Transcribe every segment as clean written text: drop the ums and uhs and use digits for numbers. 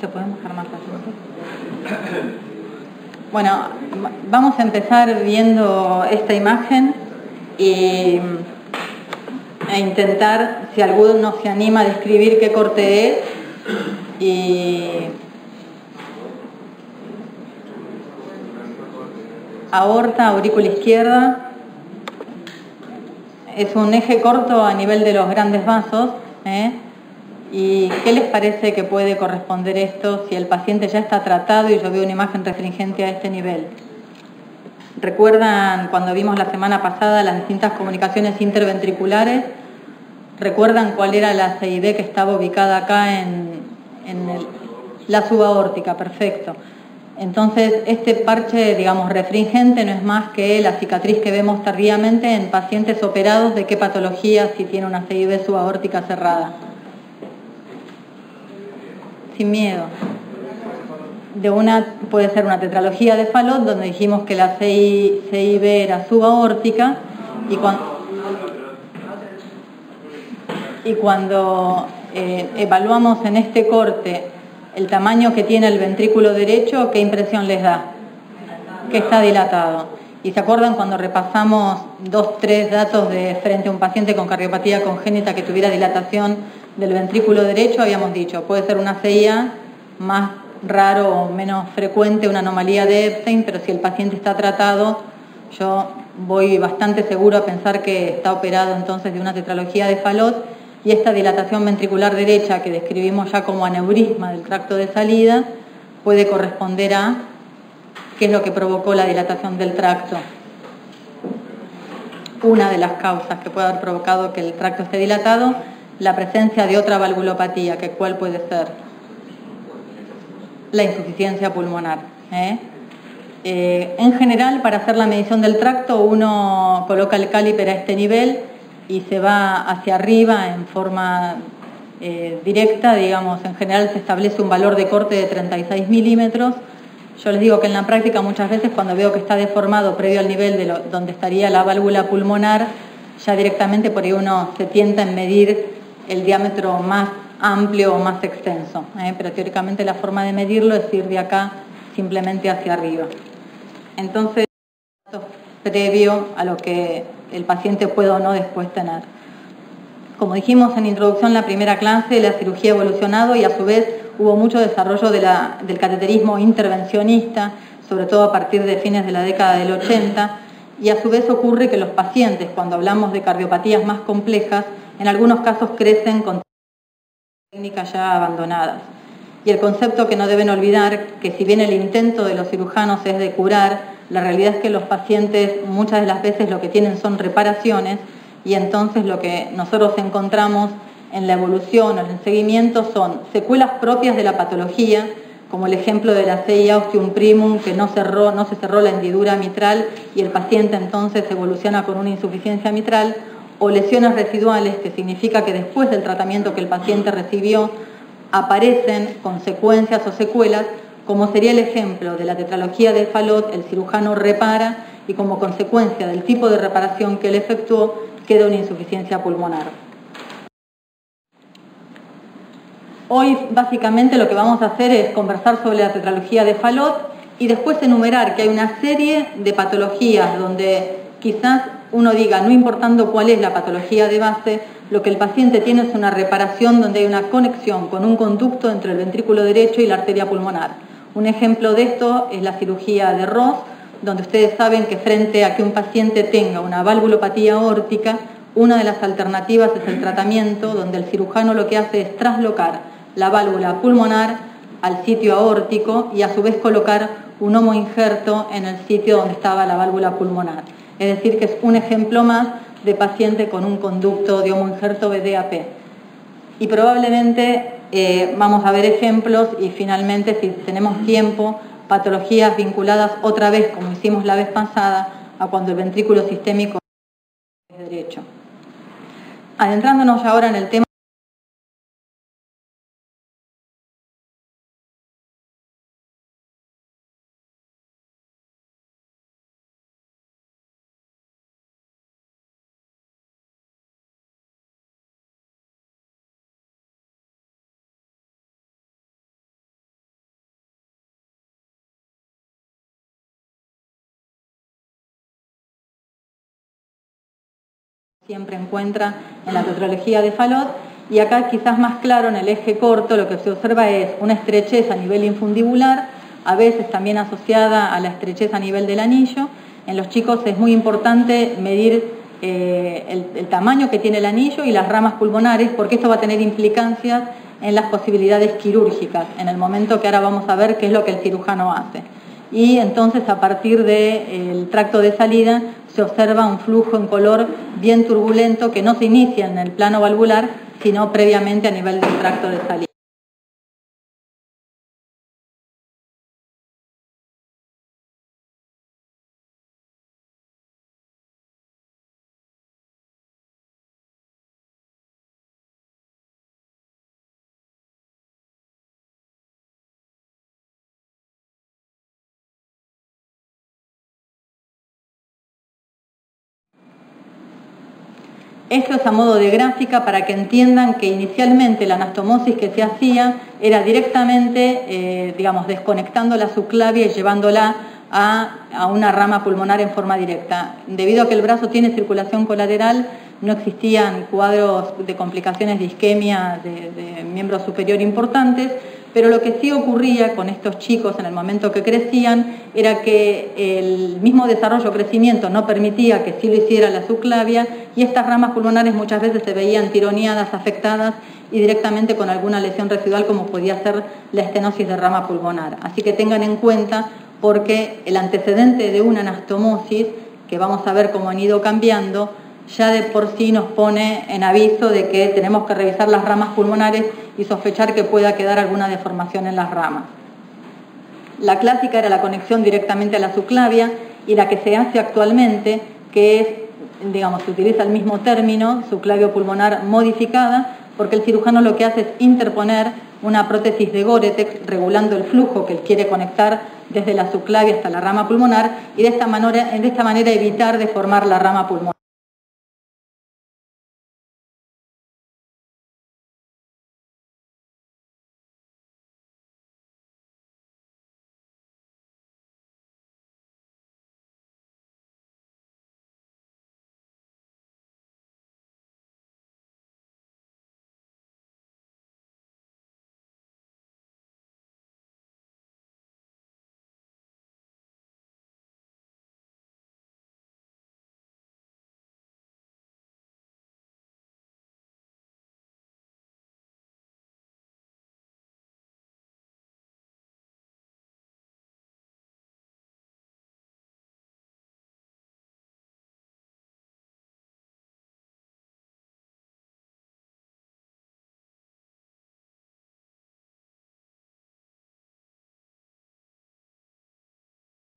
¿Se pueden bajar más allá? Bueno, vamos a empezar viendo esta imagen e intentar, si alguno se anima a describir qué corte es, y aorta, aurícula izquierda. Es un eje corto a nivel de los grandes vasos, ¿Y qué les parece que puede corresponder esto si el paciente ya está tratado y yo veo una imagen refringente a este nivel? ¿Recuerdan cuando vimos la semana pasada las distintas comunicaciones interventriculares? ¿Recuerdan cuál era la CID que estaba ubicada acá en la subaórtica? Perfecto. Entonces, este parche, digamos, refringente no es más que la cicatriz que vemos tardíamente en pacientes operados de qué patología si tiene una CID subaórtica cerrada. Sin miedo. Puede ser una tetralogía de Fallot, donde dijimos que la CIB era subaórtica y cuando evaluamos en este corte el tamaño que tiene el ventrículo derecho, ¿qué impresión les da? Que está dilatado. ¿Y se acuerdan cuando repasamos 2-3 datos de frente a un paciente con cardiopatía congénita que tuviera dilatación del ventrículo derecho? Habíamos dicho, puede ser una CIA más raro o menos frecuente, una anomalía de Epstein, pero si el paciente está tratado, yo voy bastante seguro a pensar que está operado entonces de una tetralogía de Fallot, y esta dilatación ventricular derecha que describimos ya como aneurisma del tracto de salida puede corresponder a qué es lo que provocó la dilatación del tracto. Una de las causas que puede haber provocado que el tracto esté dilatado, la presencia de otra valvulopatía, que ¿cuál puede ser? La insuficiencia pulmonar. En general, para hacer la medición del tracto, uno coloca el caliper a este nivel y se va hacia arriba en forma directa, digamos. En general se establece un valor de corte de 36 milímetros. Yo les digo que en la práctica muchas veces cuando veo que está deformado previo al nivel de donde estaría la válvula pulmonar, ya directamente por ahí uno se tienta en medir el diámetro más amplio o más extenso, pero teóricamente la forma de medirlo es ir de acá simplemente hacia arriba. Entonces, esto es previo a lo que el paciente puede o no después tener. Como dijimos en introducción en la primera clase, la cirugía ha evolucionado y a su vez hubo mucho desarrollo del cateterismo intervencionista, sobre todo a partir de fines de la década del 80, y a su vez ocurre que los pacientes, cuando hablamos de cardiopatías más complejas, en algunos casos crecen con técnicas ya abandonadas. Y el concepto que no deben olvidar, que si bien el intento de los cirujanos es de curar, la realidad es que los pacientes muchas de las veces lo que tienen son reparaciones, y entonces lo que nosotros encontramos en la evolución o en el seguimiento son secuelas propias de la patología, como el ejemplo de la CIA ostium primum, que no se cerró la hendidura mitral y el paciente entonces evoluciona con una insuficiencia mitral, o lesiones residuales, que significa que después del tratamiento que el paciente recibió aparecen consecuencias o secuelas, como sería el ejemplo de la tetralogía de Fallot. El cirujano repara y como consecuencia del tipo de reparación que él efectuó queda una insuficiencia pulmonar. Hoy básicamente lo que vamos a hacer es conversar sobre la tetralogía de Fallot y después enumerar que hay una serie de patologías donde quizás uno diga, no importando cuál es la patología de base, lo que el paciente tiene es una reparación donde hay una conexión con un conducto entre el ventrículo derecho y la arteria pulmonar. Un ejemplo de esto es la cirugía de Ross, donde ustedes saben que frente a que un paciente tenga una valvulopatía aórtica, una de las alternativas es el tratamiento donde el cirujano lo que hace es traslocar la válvula pulmonar al sitio aórtico y a su vez colocar un homoinjerto en el sitio donde estaba la válvula pulmonar. Es decir, que es un ejemplo más de paciente con un conducto de homoinjerto BDAP. Y probablemente vamos a ver ejemplos y finalmente, si tenemos tiempo, patologías vinculadas otra vez, como hicimos la vez pasada, a cuando el ventrículo sistémico es derecho. Adentrándonos ahora en el tema siempre encuentra en la tetralogía de Fallot. Y acá quizás más claro, en el eje corto, lo que se observa es una estrechez a nivel infundibular, a veces también asociada a la estrechez a nivel del anillo. En los chicos es muy importante medir el tamaño que tiene el anillo y las ramas pulmonares, porque esto va a tener implicancias en las posibilidades quirúrgicas, en el momento que ahora vamos a ver qué es lo que el cirujano hace. Y entonces, a partir del tracto de salida, se observa un flujo en color bien turbulento que no se inicia en el plano valvular, sino previamente a nivel del tracto de salida. Esto es a modo de gráfica para que entiendan que inicialmente la anastomosis que se hacía era directamente, desconectando la subclavia y llevándola a una rama pulmonar en forma directa. Debido a que el brazo tiene circulación colateral, no existían cuadros de complicaciones de isquemia de miembro superior importantes, pero lo que sí ocurría con estos chicos en el momento que crecían era que el mismo desarrollo o crecimiento no permitía que sí lo hiciera la subclavia, y estas ramas pulmonares muchas veces se veían tironeadas, afectadas y directamente con alguna lesión residual, como podía ser la estenosis de rama pulmonar. Así que tengan en cuenta, porque el antecedente de una anastomosis, que vamos a ver cómo han ido cambiando, ya de por sí nos pone en aviso de que tenemos que revisar las ramas pulmonares y sospechar que pueda quedar alguna deformación en las ramas. La clásica era la conexión directamente a la subclavia, y la que se hace actualmente, que es, se utiliza el mismo término, subclavio pulmonar modificada, porque el cirujano lo que hace es interponer una prótesis de Goretex regulando el flujo que él quiere conectar desde la subclavia hasta la rama pulmonar, y de esta manera evitar deformar la rama pulmonar.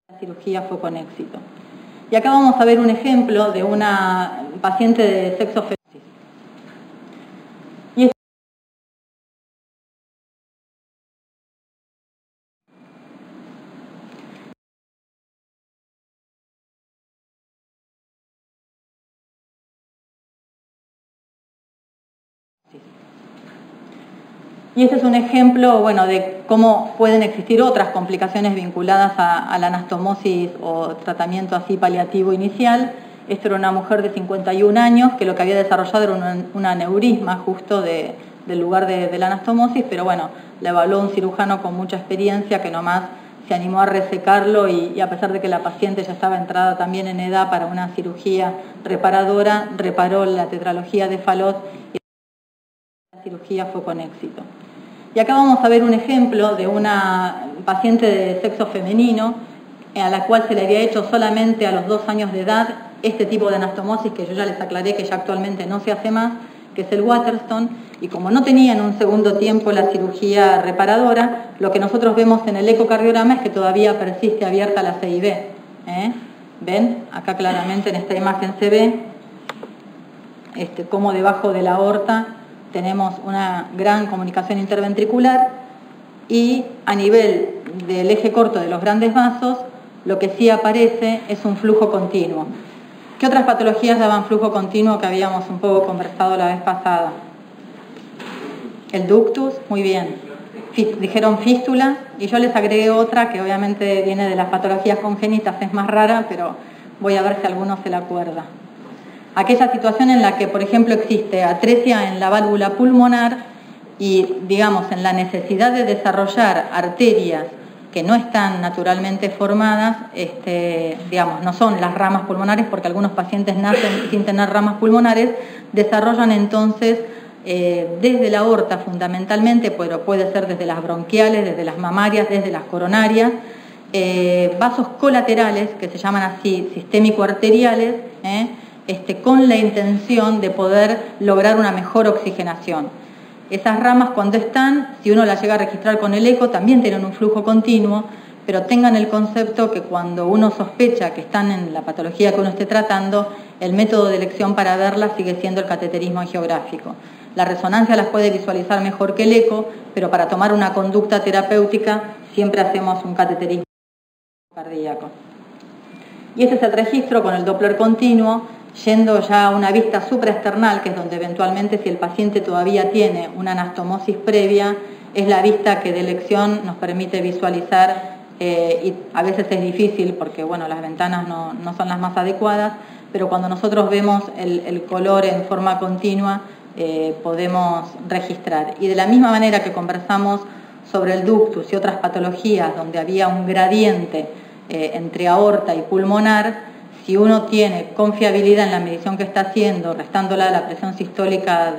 La cirugía fue con éxito. Y acá vamos a ver un ejemplo de una paciente de sexo femenino. Y este es un ejemplo, de cómo pueden existir otras complicaciones vinculadas a la anastomosis o tratamiento así paliativo inicial. Esta era una mujer de 51 años que lo que había desarrollado era un aneurisma justo del lugar de la anastomosis, pero la evaluó un cirujano con mucha experiencia que nomás se animó a resecarlo, y a pesar de que la paciente ya estaba entrada también en edad para una cirugía reparadora, reparó la tetralogía de Fallot y la cirugía fue con éxito. Y acá vamos a ver un ejemplo de una paciente de sexo femenino a la cual se le había hecho solamente a los 2 años de edad este tipo de anastomosis, que yo ya les aclaré que ya actualmente no se hace más, que es el Waterstone, y como no tenía en un segundo tiempo la cirugía reparadora, lo que nosotros vemos en el ecocardiograma es que todavía persiste abierta la CIB. ¿Ven? Acá claramente en esta imagen se ve cómo debajo de la aorta tenemos una gran comunicación interventricular, y a nivel del eje corto de los grandes vasos lo que sí aparece es un flujo continuo. ¿Qué otras patologías daban flujo continuo que habíamos un poco conversado la vez pasada? El ductus, muy bien. Dijeron fístula, y yo les agregué otra que obviamente viene de las patologías congénitas, es más rara, pero voy a ver si alguno se la acuerda. aquella situación en la que, por ejemplo, existe atresia en la válvula pulmonar y, digamos, en la necesidad de desarrollar arterias que no están naturalmente formadas, digamos, no son las ramas pulmonares, porque algunos pacientes nacen sin tener ramas pulmonares, desarrollan entonces desde la aorta fundamentalmente, pero puede ser desde las bronquiales, desde las mamarias, desde las coronarias, vasos colaterales, que se llaman así sistémico-arteriales, con la intención de poder lograr una mejor oxigenación. Esas ramas, cuando están, si uno las llega a registrar con el eco, también tienen un flujo continuo, pero tengan el concepto que cuando uno sospecha que están en la patología que uno esté tratando, el método de elección para verlas sigue siendo el cateterismo angiográfico. La resonancia las puede visualizar mejor que el eco, pero para tomar una conducta terapéutica siempre hacemos un cateterismo cardíaco. Y este es el registro con el Doppler continuo, yendo ya a una vista supraesternal, que es donde eventualmente, si el paciente todavía tiene una anastomosis previa, es la vista que de elección nos permite visualizar, y a veces es difícil porque bueno, las ventanas no son las más adecuadas, pero cuando nosotros vemos el color en forma continua, podemos registrar. Y de la misma manera que conversamos sobre el ductus y otras patologías donde había un gradiente entre aorta y pulmonar, si uno tiene confiabilidad en la medición que está haciendo, restándola la presión sistólica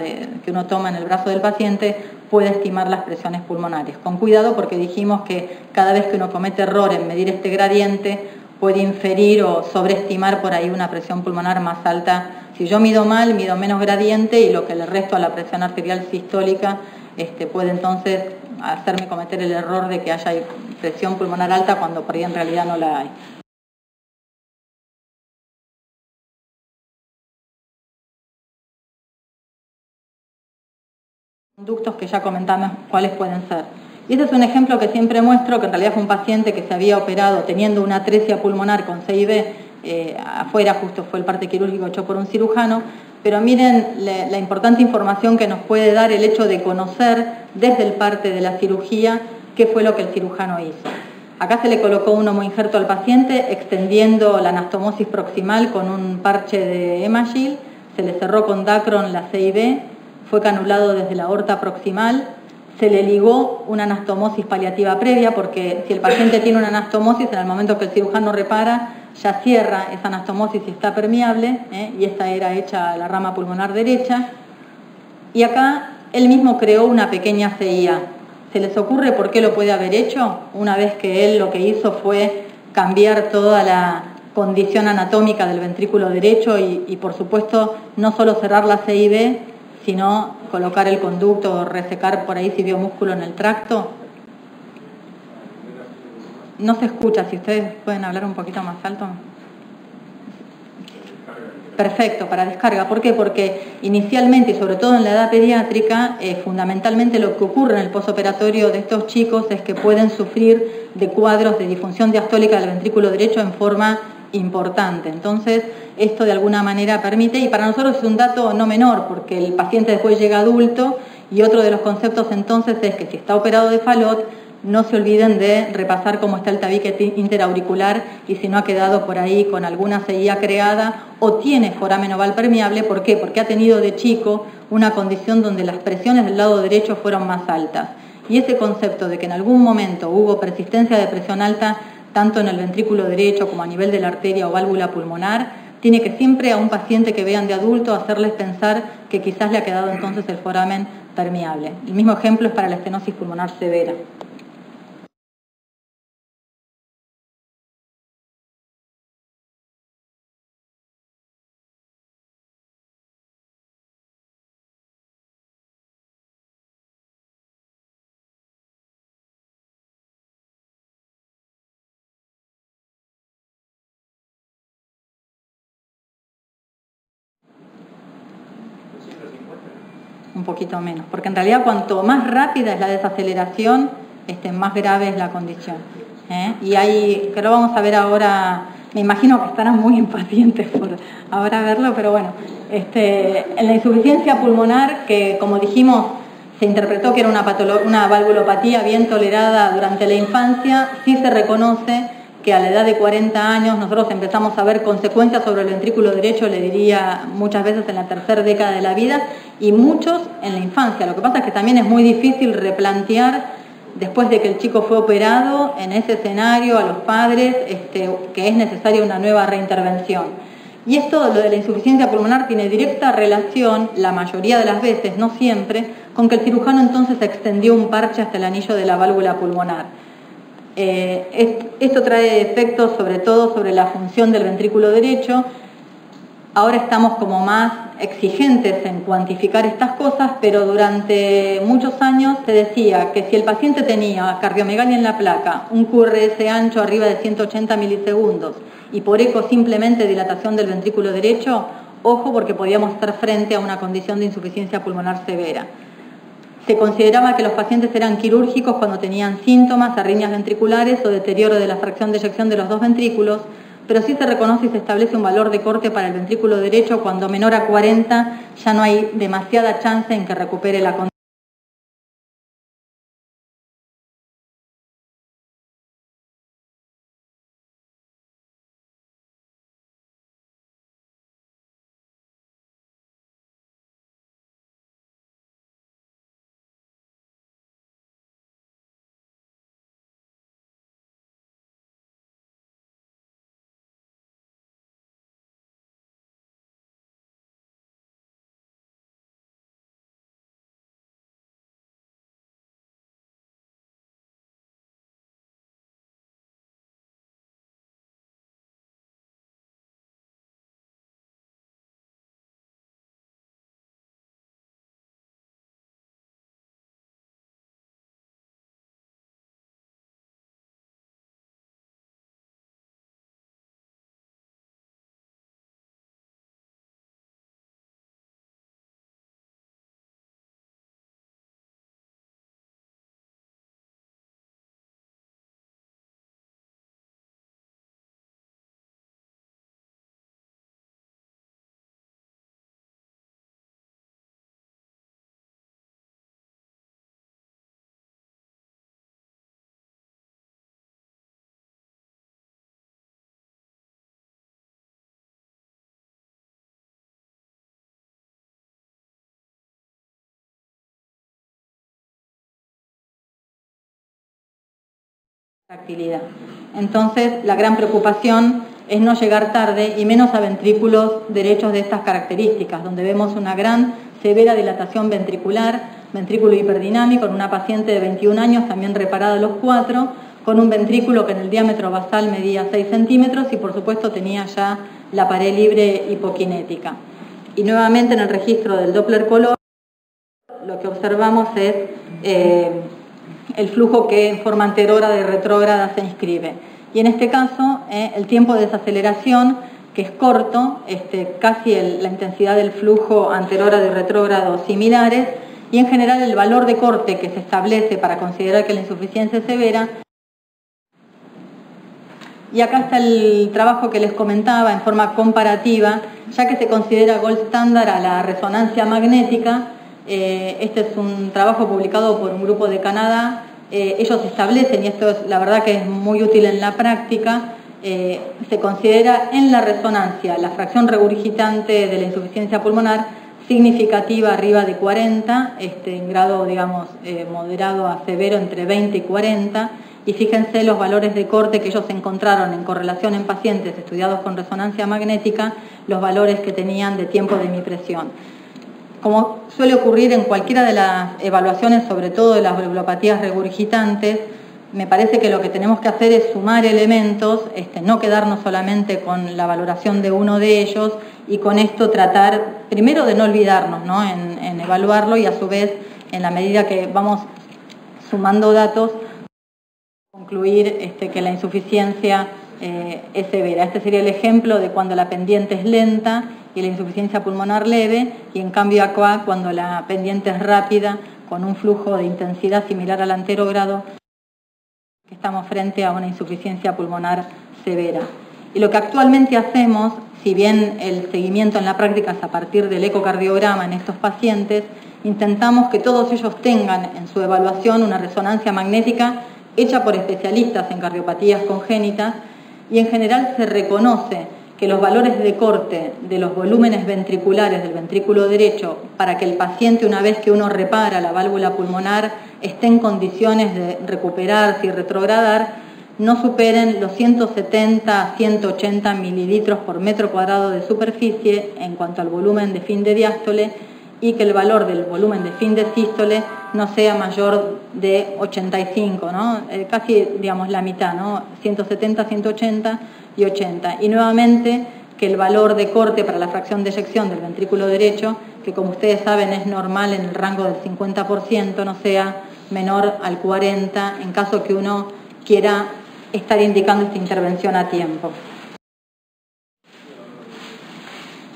que uno toma en el brazo del paciente, puede estimar las presiones pulmonares. Con cuidado, porque dijimos que cada vez que uno comete error en medir este gradiente, puede inferir o sobreestimar por ahí una presión pulmonar más alta. Si yo mido mal, mido menos gradiente y lo que le resto a la presión arterial sistólica puede entonces hacerme cometer el error de que haya presión pulmonar alta cuando por ahí en realidad no la hay. Conductos que ya comentamos cuáles pueden ser. Y este es un ejemplo que siempre muestro, que en realidad fue un paciente que se había operado teniendo una atresia pulmonar con CIB, afuera justo fue el parte quirúrgico hecho por un cirujano, pero miren la importante información que nos puede dar el hecho de conocer desde el parte de la cirugía qué fue lo que el cirujano hizo. Acá se le colocó un homoinjerto al paciente extendiendo la anastomosis proximal con un parche de Emagil, se le cerró con Dacron la CIB, fue canulado desde la aorta proximal, se le ligó una anastomosis paliativa previa, porque si el paciente tiene una anastomosis, en el momento que el cirujano repara, ya cierra esa anastomosis y está permeable, y esta era hecha a la rama pulmonar derecha. Y acá él mismo creó una pequeña CIA. ¿Se les ocurre por qué lo puede haber hecho? Una vez que él lo que hizo fue cambiar toda la condición anatómica del ventrículo derecho y por supuesto, no solo cerrar la CIB, sino colocar el conducto o resecar por ahí si vio músculo en el tracto. No se escucha, si ustedes pueden hablar un poquito más alto. Perfecto, para descarga. ¿Por qué? Porque inicialmente, y sobre todo en la edad pediátrica, fundamentalmente lo que ocurre en el posoperatorio de estos chicos es que pueden sufrir de cuadros de disfunción diastólica del ventrículo derecho en forma importante. Entonces, esto de alguna manera permite, y para nosotros es un dato no menor, porque el paciente después llega adulto, y otro de los conceptos entonces es que si está operado de Fallot, no se olviden de repasar cómo está el tabique interauricular y si no ha quedado por ahí con alguna CIA creada o tiene foramen oval permeable. ¿Por qué? Porque ha tenido de chico una condición donde las presiones del lado derecho fueron más altas. Y ese concepto de que en algún momento hubo persistencia de presión alta tanto en el ventrículo derecho como a nivel de la arteria o válvula pulmonar, tiene que siempre a un paciente que vean de adulto hacerles pensar que quizás le ha quedado entonces el foramen permeable. El mismo ejemplo es para la estenosis pulmonar severa. Un poquito menos, porque en realidad cuanto más rápida es la desaceleración, más grave es la condición. Y ahí, que lo vamos a ver ahora, me imagino que estarán muy impacientes por ahora verlo, pero bueno, en la insuficiencia pulmonar, que como dijimos, se interpretó que era una valvulopatía bien tolerada durante la infancia, sí se reconoce que a la edad de 40 años nosotros empezamos a ver consecuencias sobre el ventrículo derecho, le diría muchas veces en la tercera década de la vida y muchos en la infancia. Lo que pasa es que también es muy difícil replantear después de que el chico fue operado en ese escenario a los padres que es necesaria una nueva reintervención. Y esto, lo de la insuficiencia pulmonar, tiene directa relación, la mayoría de las veces, no siempre, con que el cirujano entonces extendió un parche hasta el anillo de la válvula pulmonar. Esto trae efectos sobre todo sobre la función del ventrículo derecho. Ahora estamos como más exigentes en cuantificar estas cosas, pero durante muchos años se decía que si el paciente tenía cardiomegalia en la placa, un QRS ancho arriba de 180 milisegundos y por eco simplemente dilatación del ventrículo derecho, ojo porque podíamos estar frente a una condición de insuficiencia pulmonar severa. Se consideraba que los pacientes eran quirúrgicos cuando tenían síntomas, arritmias ventriculares o deterioro de la fracción de eyección de los dos ventrículos, pero sí se reconoce y se establece un valor de corte para el ventrículo derecho cuando menor a 40 ya no hay demasiada chance en que recupere la condición. Entonces, la gran preocupación es no llegar tarde y menos a ventrículos derechos de estas características, donde vemos una gran severa dilatación ventricular, ventrículo hiperdinámico en una paciente de 21 años, también reparada a los 4, con un ventrículo que en el diámetro basal medía 6 centímetros y por supuesto tenía ya la pared libre hipokinética. Y nuevamente en el registro del Doppler color, lo que observamos es el flujo que en forma anterógrada y retrógrada se inscribe. Y en este caso, el tiempo de desaceleración, que es corto, casi la intensidad del flujo anterógrado y retrógrado similares, y en general el valor de corte que se establece para considerar que la insuficiencia es severa. Y acá está el trabajo que les comentaba en forma comparativa, ya que se considera gold standard a la resonancia magnética. Este es un trabajo publicado por un grupo de Canadá. Ellos establecen, y esto es la verdad que es muy útil en la práctica, se considera en la resonancia la fracción regurgitante de la insuficiencia pulmonar significativa arriba de 40, en grado, digamos, moderado a severo entre 20 y 40, y fíjense los valores de corte que ellos encontraron en correlación en pacientes estudiados con resonancia magnética, los valores que tenían de tiempo de imipresión. Como suele ocurrir en cualquiera de las evaluaciones, sobre todo de las valvulopatías regurgitantes, me parece que lo que tenemos que hacer es sumar elementos, no quedarnos solamente con la valoración de uno de ellos y con esto tratar, primero, de no olvidarnos, ¿no?, en evaluarlo y a su vez, en la medida que vamos sumando datos, concluir que la insuficiencia es severa. Este sería el ejemplo de cuando la pendiente es lenta y la insuficiencia pulmonar leve, y en cambio acá cuando la pendiente es rápida, con un flujo de intensidad similar al anterógrado, estamos frente a una insuficiencia pulmonar severa. Y lo que actualmente hacemos, si bien el seguimiento en la práctica es a partir del ecocardiograma en estos pacientes, intentamos que todos ellos tengan en su evaluación una resonancia magnética hecha por especialistas en cardiopatías congénitas, y en general se reconoce que los valores de corte de los volúmenes ventriculares del ventrículo derecho, para que el paciente, una vez que uno repara la válvula pulmonar, esté en condiciones de recuperarse y retrogradar, no superen los 170 a 180 mililitros por metro cuadrado de superficie en cuanto al volumen de fin de diástole, y que el valor del volumen de fin de sístole no sea mayor de 85, ¿no? Casi, digamos, la mitad, ¿no? 170, 180 y 80. Y nuevamente que el valor de corte para la fracción de eyección del ventrículo derecho, que como ustedes saben es normal en el rango del 50%, no sea menor al 40% en caso que uno quiera estar indicando esta intervención a tiempo.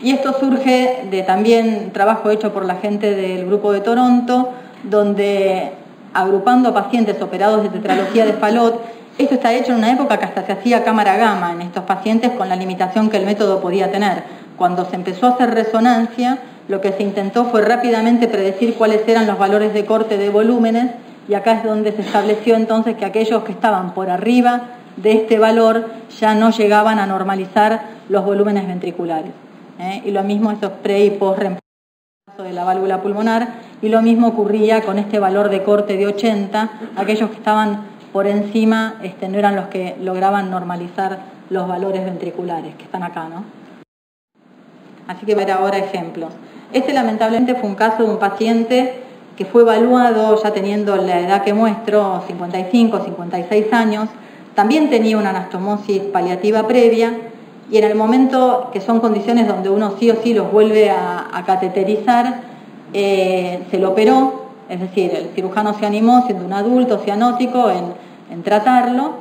Y esto surge de también trabajo hecho por la gente del grupo de Toronto, donde agrupando pacientes operados de tetralogía de Fallot, esto está hecho en una época que hasta se hacía cámara gamma en estos pacientes con la limitación que el método podía tener. Cuando se empezó a hacer resonancia, lo que se intentó fue rápidamente predecir cuáles eran los valores de corte de volúmenes, y acá es donde se estableció entonces que aquellos que estaban por arriba de este valor ya no llegaban a normalizar los volúmenes ventriculares. Y lo mismo esos pre y post reemplazo de la válvula pulmonar, y lo mismo ocurría con este valor de corte de 80, aquellos que estaban por encima no eran los que lograban normalizar los valores ventriculares, que están acá, ¿no? Así que ver ahora ejemplos. Este lamentablemente fue un caso de un paciente que fue evaluado ya teniendo la edad que muestro, 55, 56 años, también tenía una anastomosis paliativa previa, y en el momento, que son condiciones donde uno sí o sí los vuelve a cateterizar, se lo operó, es decir, el cirujano se animó, siendo un adulto cianótico, en tratarlo,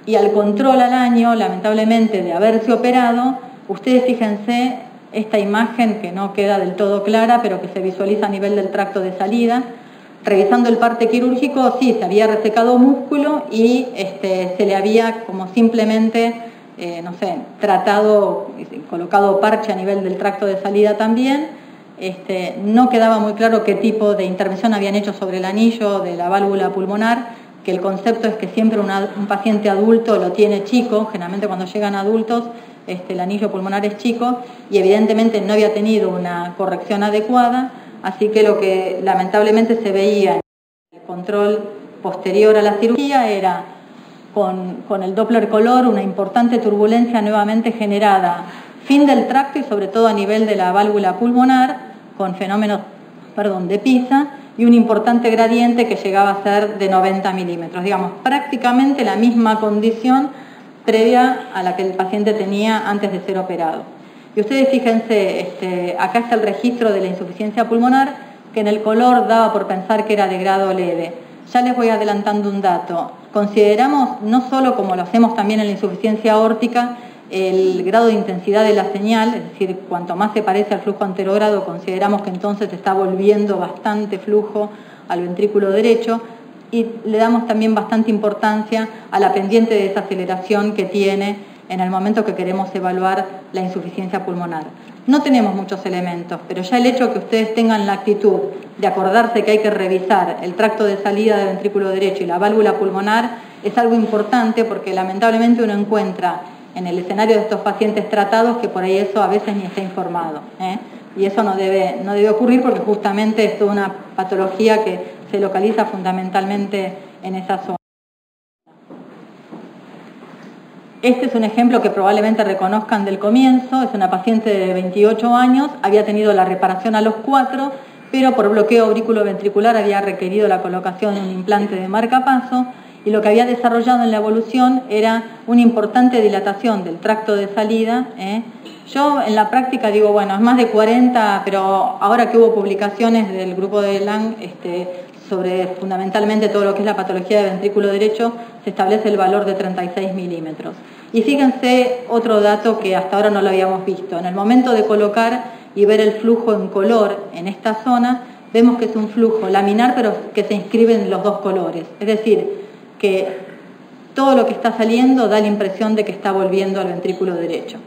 y al control al año, lamentablemente, de haberse operado, ustedes fíjense esta imagen que no queda del todo clara, pero que se visualiza a nivel del tracto de salida. Revisando el parte quirúrgico, sí, se había resecado músculo y se le había como simplemente tratado, colocado parche a nivel del tracto de salida también. No quedaba muy claro qué tipo de intervención habían hecho sobre el anillo de la válvula pulmonar, que el concepto es que siempre un paciente adulto lo tiene chico, generalmente cuando llegan adultos el anillo pulmonar es chico, y evidentemente no había tenido una corrección adecuada, así que lo que lamentablemente se veía en el control posterior a la cirugía era con el Doppler color una importante turbulencia nuevamente generada, fin del tracto y sobre todo a nivel de la válvula pulmonar, con fenómenos de Pisa, y un importante gradiente que llegaba a ser de 90 milímetros, digamos, prácticamente la misma condición previa a la que el paciente tenía antes de ser operado. Y ustedes fíjense, acá está el registro de la insuficiencia pulmonar, que en el color daba por pensar que era de grado leve. Ya les voy adelantando un dato. Consideramos, no solo como lo hacemos también en la insuficiencia aórtica, el grado de intensidad de la señal, es decir, cuanto más se parece al flujo anterogrado, consideramos que entonces está volviendo bastante flujo al ventrículo derecho, y le damos también bastante importancia a la pendiente de desaceleración que tiene en el momento que queremos evaluar la insuficiencia pulmonar. No tenemos muchos elementos, pero ya el hecho que ustedes tengan la actitud de acordarse que hay que revisar el tracto de salida del ventrículo derecho y la válvula pulmonar es algo importante, porque lamentablemente uno encuentra en el escenario de estos pacientes tratados que por ahí eso a veces ni está informado, y eso no debe ocurrir, porque justamente es toda una patología que se localiza fundamentalmente en esa zona. Este es un ejemplo que probablemente reconozcan del comienzo. Es una paciente de 28 años, había tenido la reparación a los 4, pero por bloqueo aurículo-ventricular había requerido la colocación de un implante de marcapaso, y lo que había desarrollado en la evolución era una importante dilatación del tracto de salida. Yo en la práctica digo, bueno, es más de 40, pero ahora que hubo publicaciones del grupo de Lang sobre fundamentalmente todo lo que es la patología de ventrículo derecho, se establece el valor de 36 milímetros. Y fíjense otro dato que hasta ahora no lo habíamos visto. En el momento de colocar y ver el flujo en color en esta zona, vemos que es un flujo laminar, pero que se inscribe en los dos colores. Es decir, que todo lo que está saliendo da la impresión de que está volviendo al ventrículo derecho.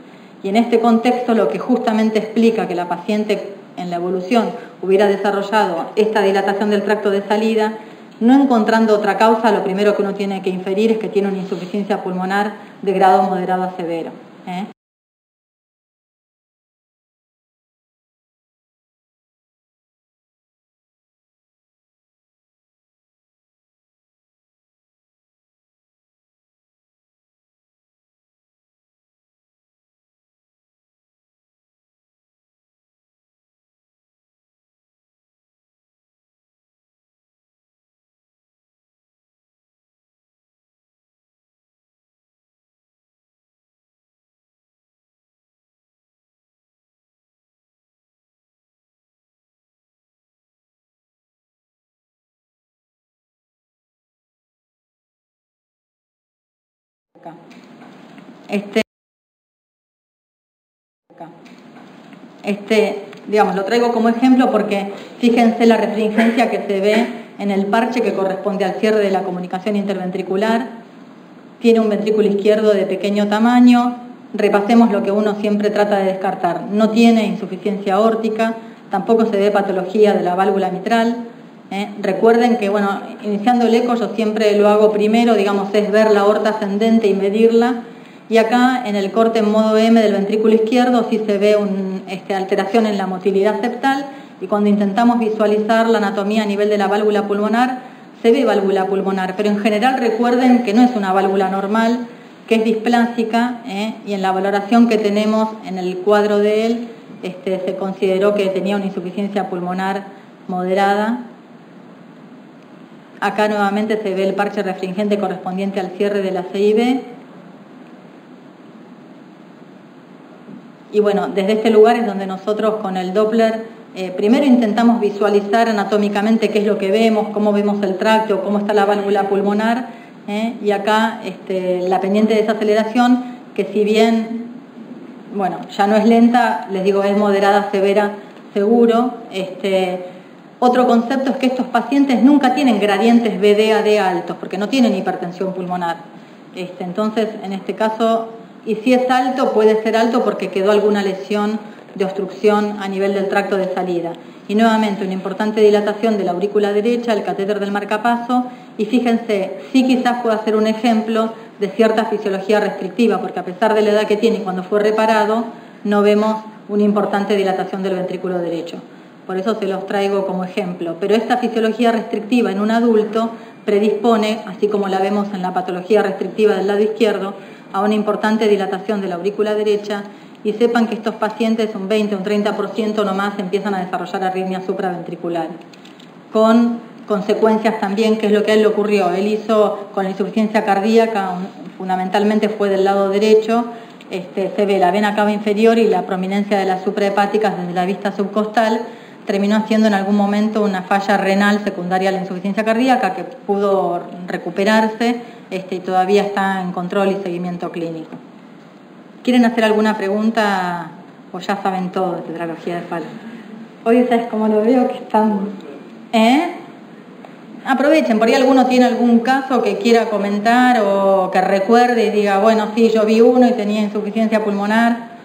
Y en este contexto, lo que justamente explica que la paciente en la evolución hubiera desarrollado esta dilatación del tracto de salida No encontrando otra causa, lo primero que uno tiene que inferir es que tiene una insuficiencia pulmonar de grado moderado a severo. Digamos, lo traigo como ejemplo porque fíjense la refringencia que se ve en el parche que corresponde al cierre de la comunicación interventricular. Tiene un ventrículo izquierdo de pequeño tamaño. Repasemos lo que uno siempre trata de descartar. No tiene insuficiencia aórtica, tampoco se ve patología de la válvula mitral. Recuerden que, bueno, iniciando el eco yo siempre lo hago primero, digamos, es ver la aorta ascendente y medirla. Y acá en el corte en modo M del ventrículo izquierdo sí se ve una alteración en la motilidad septal, y cuando intentamos visualizar la anatomía a nivel de la válvula pulmonar, se ve válvula pulmonar, pero en general recuerden que no es una válvula normal, que es displásica, y en la valoración que tenemos en el cuadro de él se consideró que tenía una insuficiencia pulmonar moderada. Acá nuevamente se ve el parche refringente correspondiente al cierre de la CIB. Y bueno, desde este lugar es donde nosotros con el Doppler primero intentamos visualizar anatómicamente qué es lo que vemos, cómo vemos el tracto, cómo está la válvula pulmonar, y acá la pendiente de desaceleración, que si bien, bueno, ya no es lenta, les digo, es moderada, severa, seguro. Otro concepto es que estos pacientes nunca tienen gradientes BD-AD altos, porque no tienen hipertensión pulmonar. Entonces, en este caso, y si es alto, puede ser alto porque quedó alguna lesión de obstrucción a nivel del tracto de salida. Y nuevamente, una importante dilatación de la aurícula derecha, el catéter del marcapaso, y fíjense, sí quizás pueda ser un ejemplo de cierta fisiología restrictiva, porque a pesar de la edad que tiene y cuando fue reparado, no vemos una importante dilatación del ventrículo derecho. Por eso se los traigo como ejemplo. Pero esta fisiología restrictiva en un adulto predispone, así como la vemos en la patología restrictiva del lado izquierdo, a una importante dilatación de la aurícula derecha, y sepan que estos pacientes, un 20 o un 30% nomás, empiezan a desarrollar arritmias supraventriculares, con consecuencias también, que es lo que a él le ocurrió. Él hizo con la insuficiencia cardíaca, fundamentalmente fue del lado derecho, se ve la vena cava inferior y la prominencia de las suprahepáticas desde la vista subcostal. Terminó haciendo en algún momento una falla renal secundaria a la insuficiencia cardíaca que pudo recuperarse y todavía está en control y seguimiento clínico. ¿Quieren hacer alguna pregunta o ya saben todo de tetralogía de Fallot? Hoy, ¿sabes cómo lo veo? Que están... Aprovechen, por ahí alguno tiene algún caso que quiera comentar o que recuerde y diga, bueno, sí, yo vi uno y tenía insuficiencia pulmonar.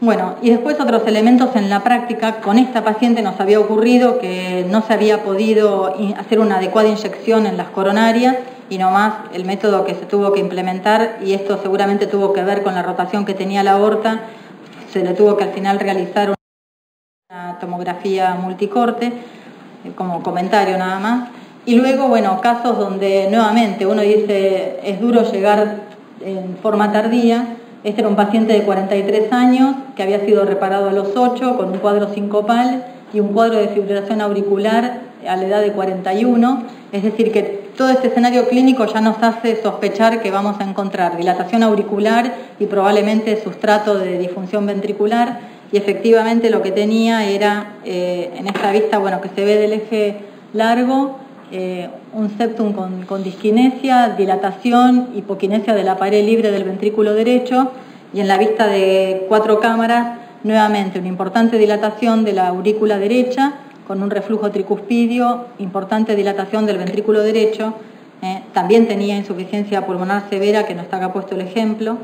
Bueno, y después otros elementos en la práctica. Con esta paciente nos había ocurrido que no se había podido hacer una adecuada inyección en las coronarias y nomás el método que se tuvo que implementar, y esto seguramente tuvo que ver con la rotación que tenía la aorta, se le tuvo que al final realizar una tomografía multicorte, como comentario nada más. Y luego, bueno, casos donde nuevamente uno dice es duro llegar en forma tardía. Este era un paciente de 43 años que había sido reparado a los 8 con un cuadro sincopal y un cuadro de fibrilación auricular a la edad de 41. Es decir, que todo este escenario clínico ya nos hace sospechar que vamos a encontrar dilatación auricular y probablemente sustrato de disfunción ventricular. Y efectivamente lo que tenía era, en esta vista, bueno, que se ve del eje largo, un septum con disquinesia, dilatación, hipoquinesia de la pared libre del ventrículo derecho, y en la vista de 4 cámaras, nuevamente una importante dilatación de la aurícula derecha, con un reflujo tricuspidio, importante dilatación del ventrículo derecho. También tenía insuficiencia pulmonar severa, que no está acá puesto el ejemplo,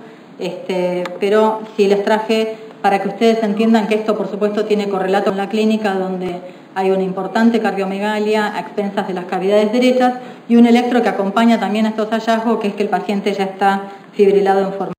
pero sí les traje para que ustedes entiendan que esto, por supuesto, tiene correlato en la clínica, donde hay una importante cardiomegalia a expensas de las cavidades derechas y un electro que acompaña también a estos hallazgos, que es que el paciente ya está fibrilado en forma